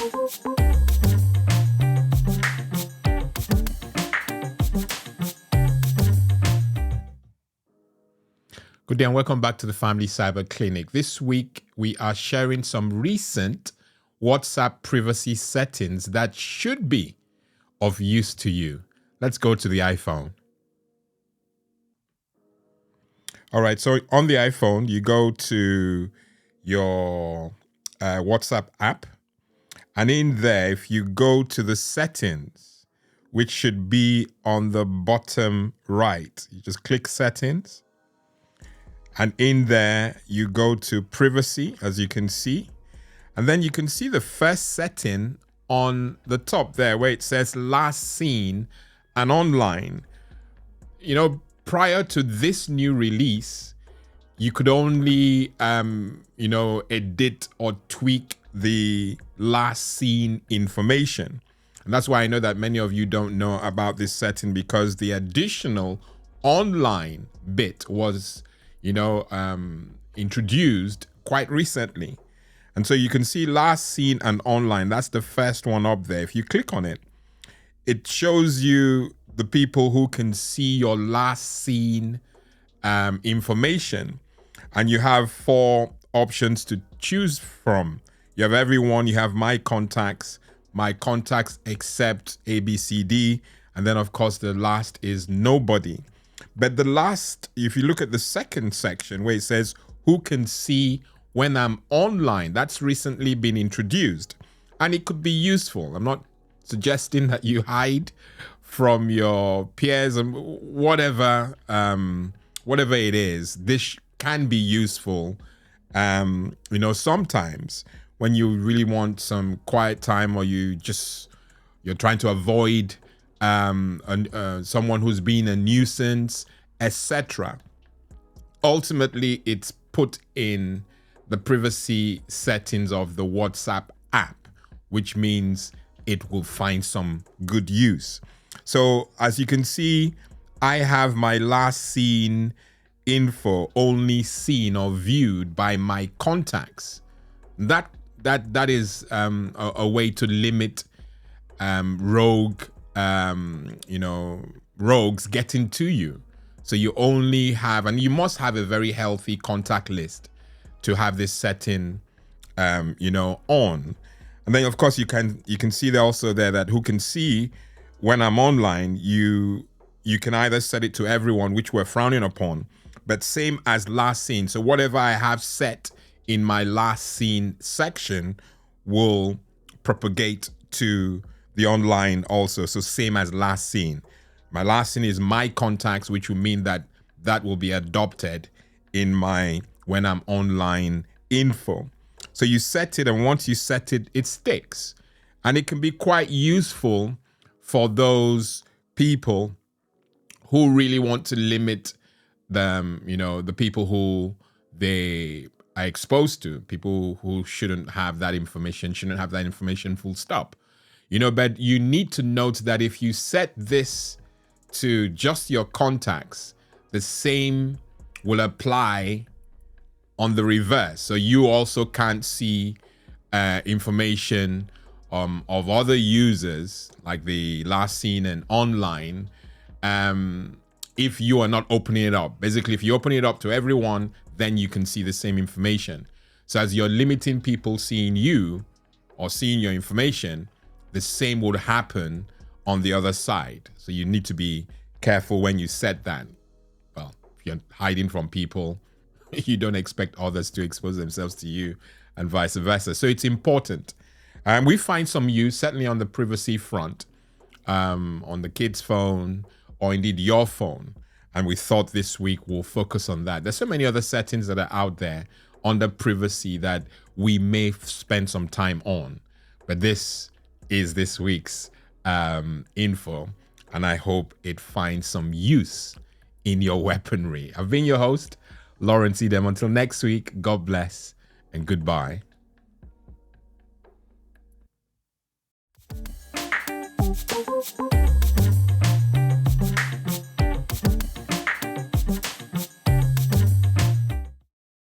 Good day and welcome back to the Family Cyber Clinic. This week, we are sharing some recent WhatsApp privacy settings that should be of use to you. Let's go to the iPhone. All right, so on the iPhone, you go to your WhatsApp app. And in there, if you go to the settings, which should be on the bottom right, you just click settings. And in there, you go to privacy, as you can see. And then you can see the first setting on the top there where it says last seen and online. You know, prior to this new release, you could only, edit or tweak the last seen information. And that's why I know that many of you don't know about this setting, because the additional online bit was introduced quite recently. And so you can see last seen and online. That's the first one up there. If you click on it, it shows you the people who can see your last seen information. And you have 4 options to choose from. You have everyone, you have my contacts except ABCD. And then of course the last is nobody. But the last, if you look at the second section where it says who can see when I'm online, that's recently been introduced and it could be useful. I'm not suggesting that you hide from your peers and whatever it is. This can be useful. Sometimes when you really want some quiet time, or you're trying to avoid someone who's been a nuisance, etc. Ultimately, it's put in the privacy settings of the WhatsApp app, which means it will find some good use. So as you can see, I have my last seen info only seen or viewed by my contacts. That is a way to limit rogues getting to you. So you only have, and you must have a very healthy contact list to have this setting on. And then of course you can see there also there that who can see when I'm online. You can either set it to everyone, which we're frowning upon, but same as last seen. So whatever I have set in my last seen section will propagate to the online also. So same as last seen. My last seen is my contacts, which will mean that will be adopted in my when I'm online info. So you set it, and once you set it, it sticks. And it can be quite useful for those people who really want to limit them, the people who they are exposed to, people who shouldn't have that information full stop. But you need to note that if you set this to just your contacts, the same will apply on the reverse. So you also can't see information of other users, like the last seen and online, if you are not opening it up. Basically, if you open it up to everyone, then you can see the same information. So as you're limiting people seeing you or seeing your information, the same would happen on the other side. So you need to be careful when you set that. Well, if you're hiding from people, you don't expect others to expose themselves to you, and vice versa. So it's important. And we find some use, certainly on the privacy front, on the kid's phone, or indeed your phone. And we thought this week we'll focus on that. There's so many other settings that are out there under privacy that we may spend some time on. But this is this week's info, and I hope it finds some use in your weaponry. I've been your host, Lawrence Edem. Until next week, God bless and goodbye.